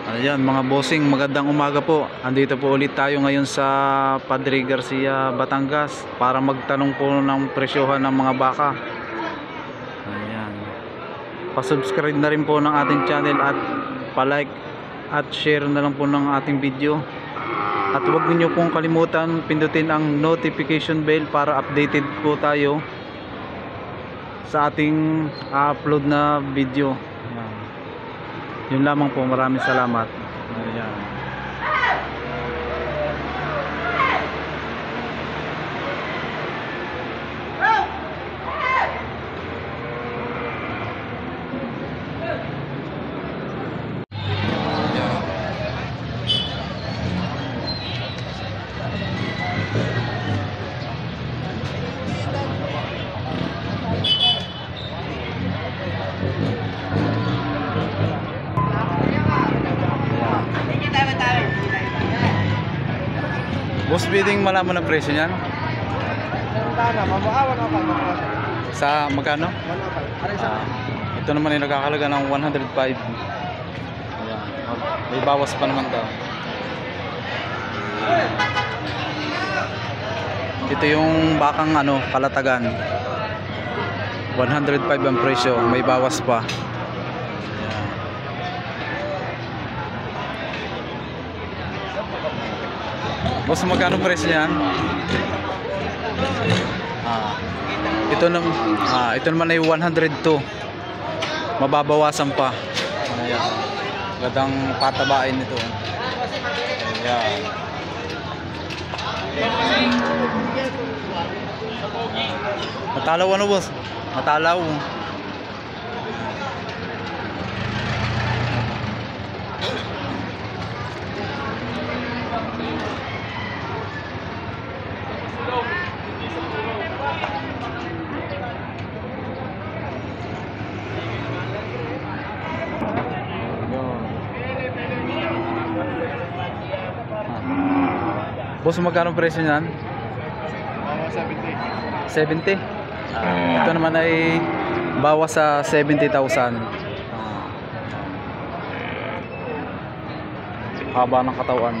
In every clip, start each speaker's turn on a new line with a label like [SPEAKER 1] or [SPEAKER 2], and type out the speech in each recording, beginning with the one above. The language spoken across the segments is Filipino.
[SPEAKER 1] Ayan mga bossing, magandang umaga po. Andito po ulit tayo ngayon sa Padre Garcia, Batangas para magtanong po ng presyohan ng mga baka. Ayan. Pa-subscribe na rin po ng ating channel at pa-like at share na lang po ng ating video. At huwag niyo pong kalimutan pindutin ang notification bell para updated po tayo sa ating upload na video. Ayan. Yun lamang po, maraming salamat. Ayan. Boss, bidding malaman ang presyo niyan? Sa magkano? Ito naman ay nagkakalaga ng 105. Ayan. May bawas pa naman daw. Ito yung bakang kalatagan. 105 ang presyo, may bawas pa. Boss, magkano presyo niyan? Ito naman ay 102. Mababawasan pa. Ayan. Gandang patabain nito. Ayan. Matalaw boss? Matalaw. Boss, magkano presyo niyan? 70. 70? Ito naman ay bawas sa 70,000. Haba ng katawan.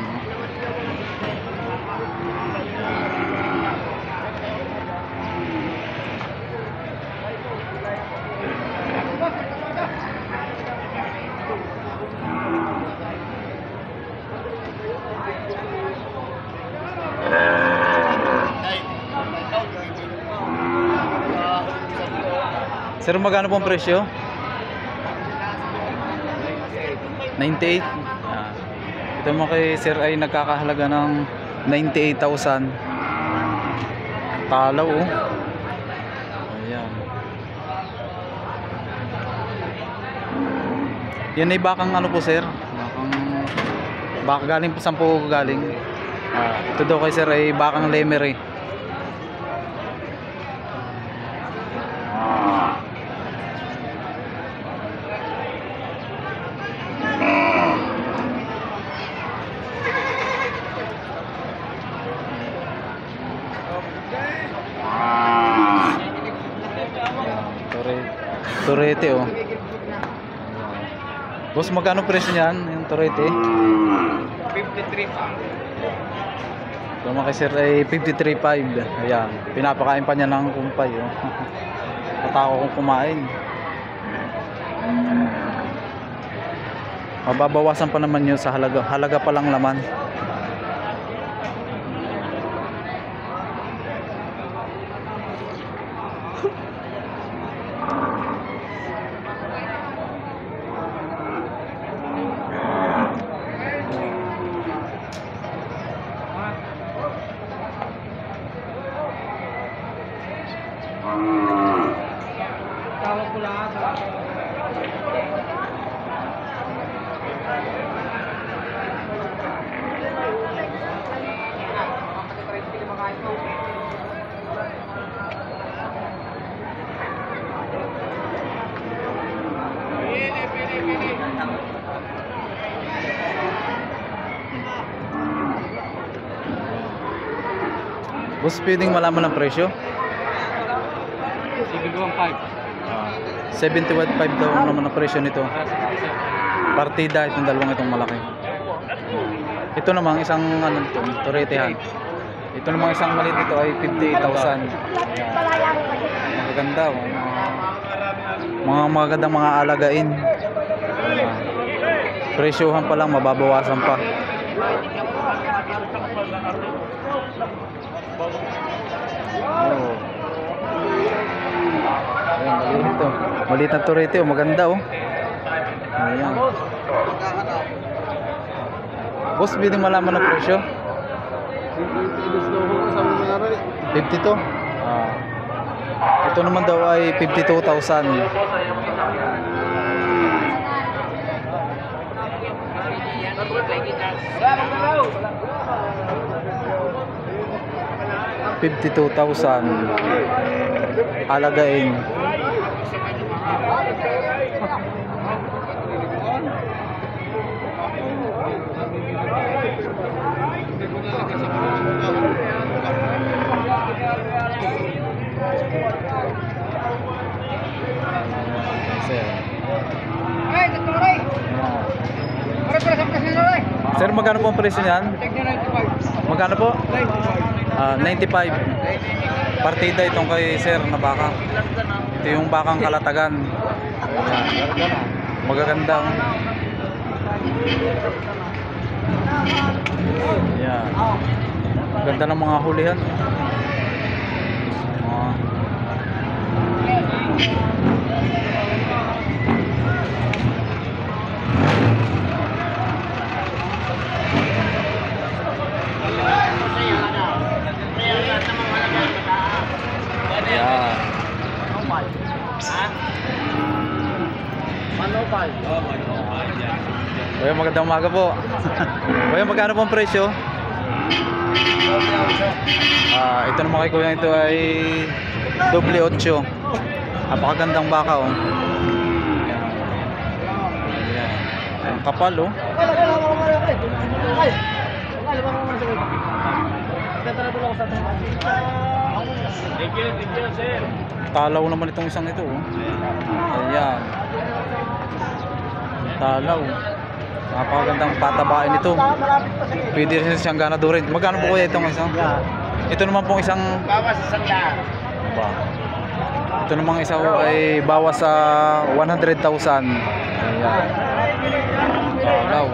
[SPEAKER 1] Sir, magkano pong presyo? 98. Ito mo kay sir ay nagkakahalaga ng 98,000. Talaw oh. Ayan. Yan ay bakang po sir? Baka galing po, saan po galing? Ito daw kay sir ay bakang lemery. Torete oh. Boss, magkano presyo niyan yung torete?
[SPEAKER 2] 53.
[SPEAKER 1] Ito mga sir ay 53.5. Ayan, pinapakain pa niya ng kumpay oh. Matako kong kumain. Mababawasan pa naman yun sa halaga. Halaga pa lang laman.
[SPEAKER 2] Tawag ko lang sa
[SPEAKER 1] Boss, pwedeng malaman ang presyo?
[SPEAKER 2] 71.5.
[SPEAKER 1] 71.5 daw naman ang presyo nito. Partida itong dalawang itong malaki. Ito namang isang ano ito, Toretehan. Ito namang isang maliit ito ay 58,000. Magaganda oh. Mga magagandang mga alagain. Presyohan pa lang, mababawasan pa. Oh. Ayan, maliit ito. Maliit na turete oh, maganda oh. Ayan. Boss, pwede malaman ng presyo? 52? Ah. Ito naman daw ay 52,000. $52,000 alagain. Sir, magkano po ang presyo niyan? Magkano po? 95. Partida itong kay Sir na baka. Ito yung bakang kalatagan. Magagandang. Yan. Ganda ng mga hulihan. Kuya, magandang umaga po. Kuya, magkano po ang presyo? Ito naman kay kuya, ito ay doble 8. Napakagandang baka oh. Ayan. Ang kapal oh.
[SPEAKER 2] Thank you, sir.
[SPEAKER 1] Talaw naman itong isang ito oh. Ayan. Talaw. Napakagandang patabain ito. Pwede rin siyang ganadurin. Magkano po kuya itong isang? Ito naman pong isang
[SPEAKER 2] Bawas isang daan.
[SPEAKER 1] ito namang isa ay bawas sa 100,000. Ayan. Talaw.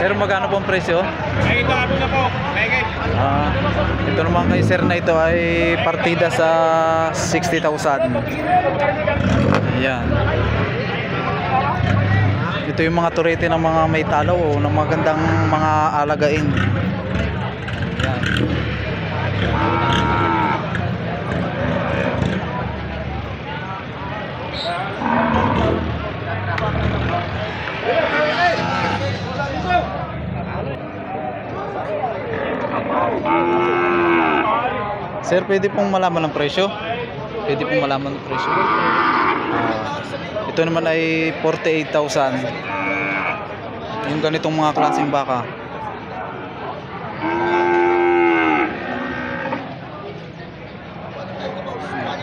[SPEAKER 1] Sir, magkano po ang presyo?
[SPEAKER 2] Ito ako na po.
[SPEAKER 1] Ito naman kay Sir na ito ay partida sa 60,000. Ayan. Ito yung mga turete ng mga may talaw o ng magandang mga alagain. Ayan. Sir, pwede pong malaman ng presyo? Pwede pong malaman ng presyo. Ito naman ay 48,000. Yung ganitong mga klaseng baka.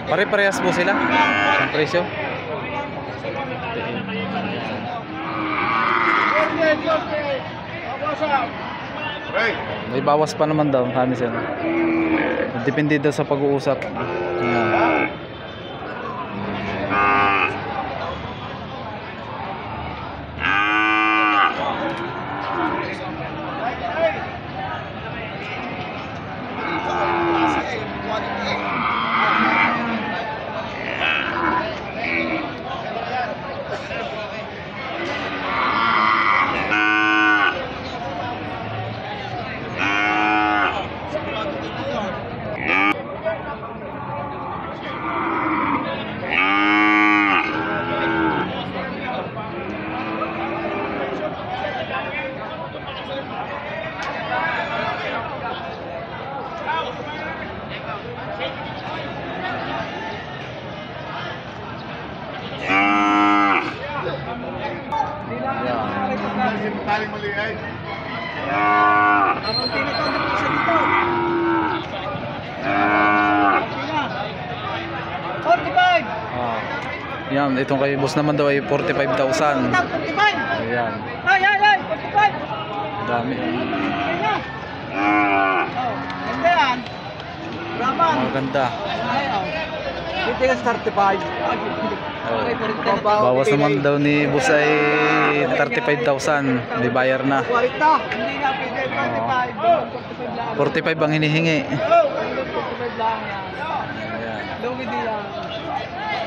[SPEAKER 1] Pare-parehas po sila ang presyo. May bawas pa naman daw, kami sir. Depende daw sa pag-uusap. Ayan.
[SPEAKER 3] Taling mali ay.
[SPEAKER 4] Ang tinatawag po siya dito. 45!
[SPEAKER 1] Ah. Yan, itong kay boss naman daw ay 45,000.
[SPEAKER 4] 45!
[SPEAKER 1] Ayan,
[SPEAKER 4] Ay! 45!
[SPEAKER 1] dami.
[SPEAKER 4] Ayun na! Oh, ganda yan. Raman.
[SPEAKER 1] Maganda.
[SPEAKER 4] Ay, oh. Hindi ka 35.
[SPEAKER 1] Oh. Bawas naman daw ni boss ay 35,000. Hindi bayar na.
[SPEAKER 4] 40. Hindi na pwede. 45. 45 lang.
[SPEAKER 1] 45 ang hinihingi.
[SPEAKER 4] Oh, 45 lang yan.
[SPEAKER 1] Ayan.
[SPEAKER 4] Lumidi lang.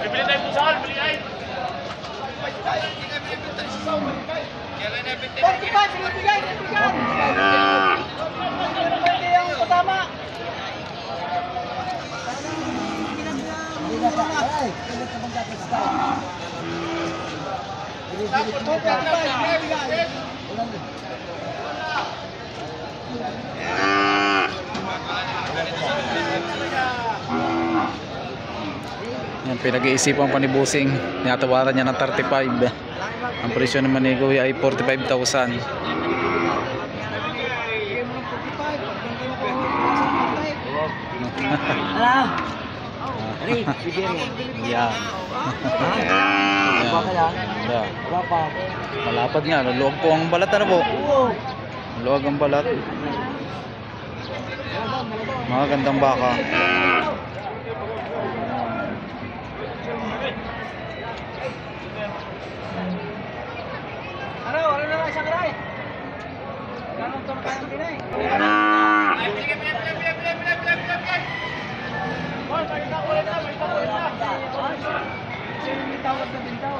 [SPEAKER 2] Bibili tayo po sa bili ay.
[SPEAKER 4] 45! Binibigay! Pwede yung kasama. Hindi na pa. Ay! Hindi na pa dapat sa tao.
[SPEAKER 1] Yan, pinag-iisipan pa ni Busing. Tinatawaran niya ng 35. Ang presyo naman ni Kuya ay 45,000.
[SPEAKER 4] Ala! Ari, bigyan yan.
[SPEAKER 1] Yan.
[SPEAKER 4] Baka yan?
[SPEAKER 1] Yan.
[SPEAKER 4] Wapa.
[SPEAKER 1] Malapad nga. Luwag po ang balat. Ano po?
[SPEAKER 4] Oo.
[SPEAKER 1] Luwag ang balat. Mga gandang baka.
[SPEAKER 4] Ano? Ano na isang karay? Ganun ito na kayang pinay. Tawag na din daw.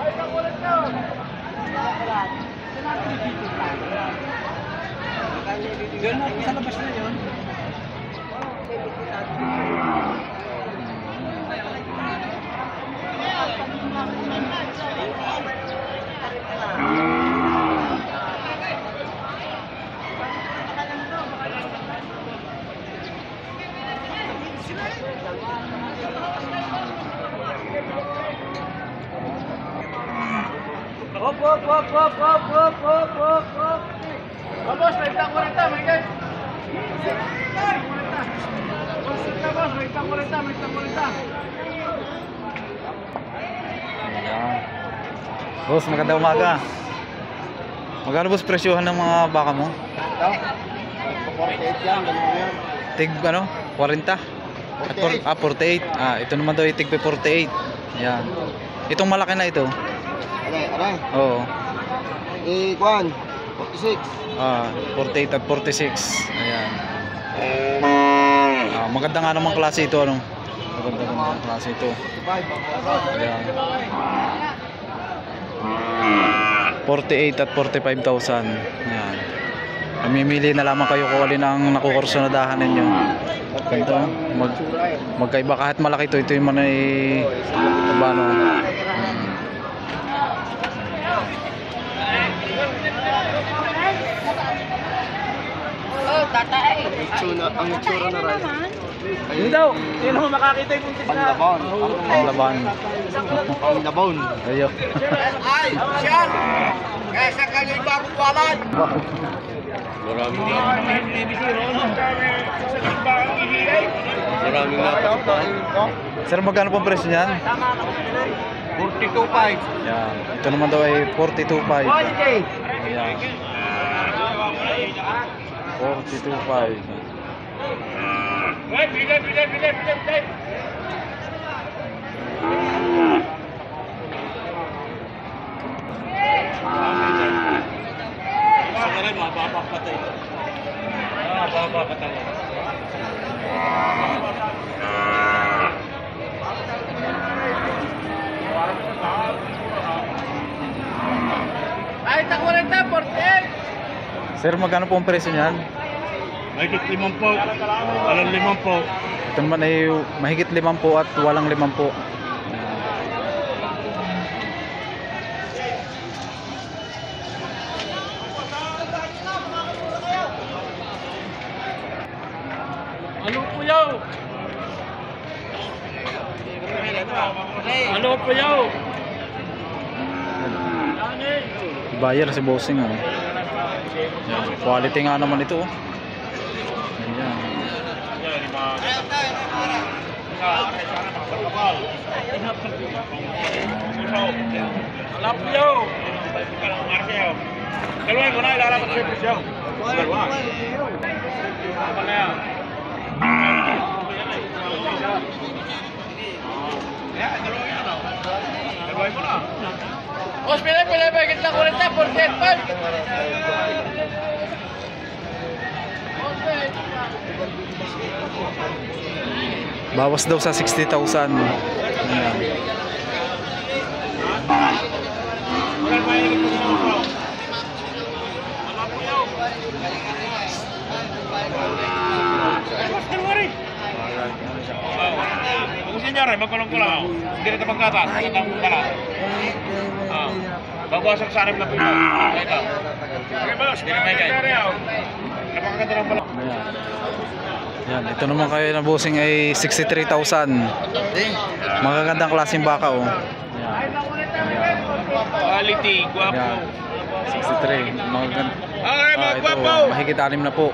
[SPEAKER 4] Sa labas na yun. Hop.
[SPEAKER 2] Vamos, may tang 40, may guys. Boss, may tang 40, may tang 40.
[SPEAKER 1] Ayan. Boss, magandang umaga. Magkano boss presyohan ng mga baka mo?
[SPEAKER 3] Ito? 48 yan, ganun yan.
[SPEAKER 1] Tig ano? 40? At 48. Ah, ito naman daw ay tig 48. Ayan. Itong malaki na ito.
[SPEAKER 3] Aray.
[SPEAKER 1] Oo.
[SPEAKER 3] Kwan. 46.
[SPEAKER 1] Ah, 48 at 46. Ayan. Ah, maganda nga namang klase ito, ano? Maganda klase ito.
[SPEAKER 3] 45.
[SPEAKER 1] Ayan. 48 at 45,000. Ayan. Mamimili na lamang kayo kung alin ang nakukursunadahan ninyo. Ganito. Magkaiba kahit malaki ito. Ito yung man ay tabano.
[SPEAKER 4] Oh, tatay.
[SPEAKER 3] Ang itsura na rin.
[SPEAKER 2] Hindi daw. Hindi naman makakita yung buntis na.
[SPEAKER 3] Panlaban.
[SPEAKER 1] Ang laban.
[SPEAKER 3] Panlaban.
[SPEAKER 1] Ayo.
[SPEAKER 3] Ay, siyan! Kaya sa kanya yung bagong palan. Maraming napapuntahan.
[SPEAKER 1] Sir, magkano pong presyo niyan?
[SPEAKER 3] 42.5.
[SPEAKER 1] Yan. Ito naman daw ay 42.5. Ayan. 42.5.
[SPEAKER 2] Bili. Sa karay, mapapapatay. Mapapapatay. Ay, ta 40, 48.
[SPEAKER 1] Sir, magkano po ang presyo niyan?
[SPEAKER 2] Mahigit 5 po. Walang 5 po.
[SPEAKER 1] Ito naman ay mahigit 5 at walang 5.
[SPEAKER 2] Ano po yaw? Ano po yaw?
[SPEAKER 1] Bayar si bossing, oh. Quality nga naman ito. Oh. Ayan.
[SPEAKER 2] Alam mo yun. Dalawa mo na ilalapat sa presyo. Dalawa. Apa na yan? Dalawa mo na.
[SPEAKER 3] Os, pila, kita 40%, pan.
[SPEAKER 1] Bawas daw sa 60,000. Ayan.
[SPEAKER 2] Senyora, magkulong ko lang. Hindi na pagkatas. Ang pala. Babawasan sa anim na pila. Ito. Okay, boss. Hindi na may kayo. Napakaganda lang pala.
[SPEAKER 1] Ayan. Yan, ito naman kayo na bossing ay 63,000. Magagandang klaseng baka oh. Ayan.
[SPEAKER 2] Quality, guwapo.
[SPEAKER 1] Ayan. 63. Magaganda.
[SPEAKER 2] Okay, mga
[SPEAKER 1] Ito,
[SPEAKER 2] guwapo.
[SPEAKER 1] mahigit 6 na po.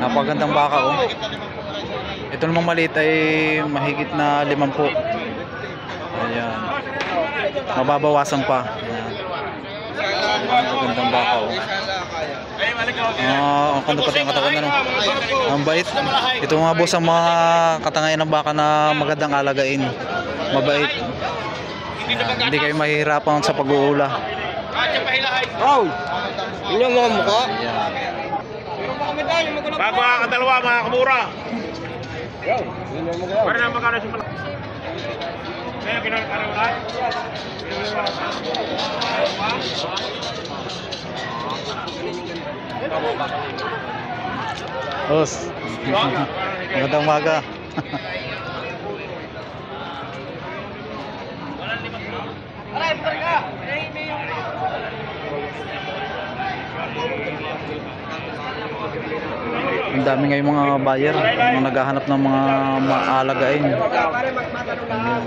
[SPEAKER 1] Napagandang baka oh. Ito namang maliit ay mahigit na 5 po. Ayan. Mababawasan pa. Ayan. Magandang baka oh. Ang kanda pati ang katawan na no. Ang bait. Ito mga boss ang mga katangayan ng baka na magandang alagain. Mabait. Hindi kayo mahihirapan sa pag-uula.
[SPEAKER 3] Wow! Yun yung mga mukha.
[SPEAKER 1] Ayan.
[SPEAKER 2] Bago ang dalawa, mga kamura. Para na magkano si pala. Kaya kinakaraw na.
[SPEAKER 1] Boss. Magandang umaga. Ang dami ngayong mga buyer, mga naghahanap ng mga maalagain. Ayan.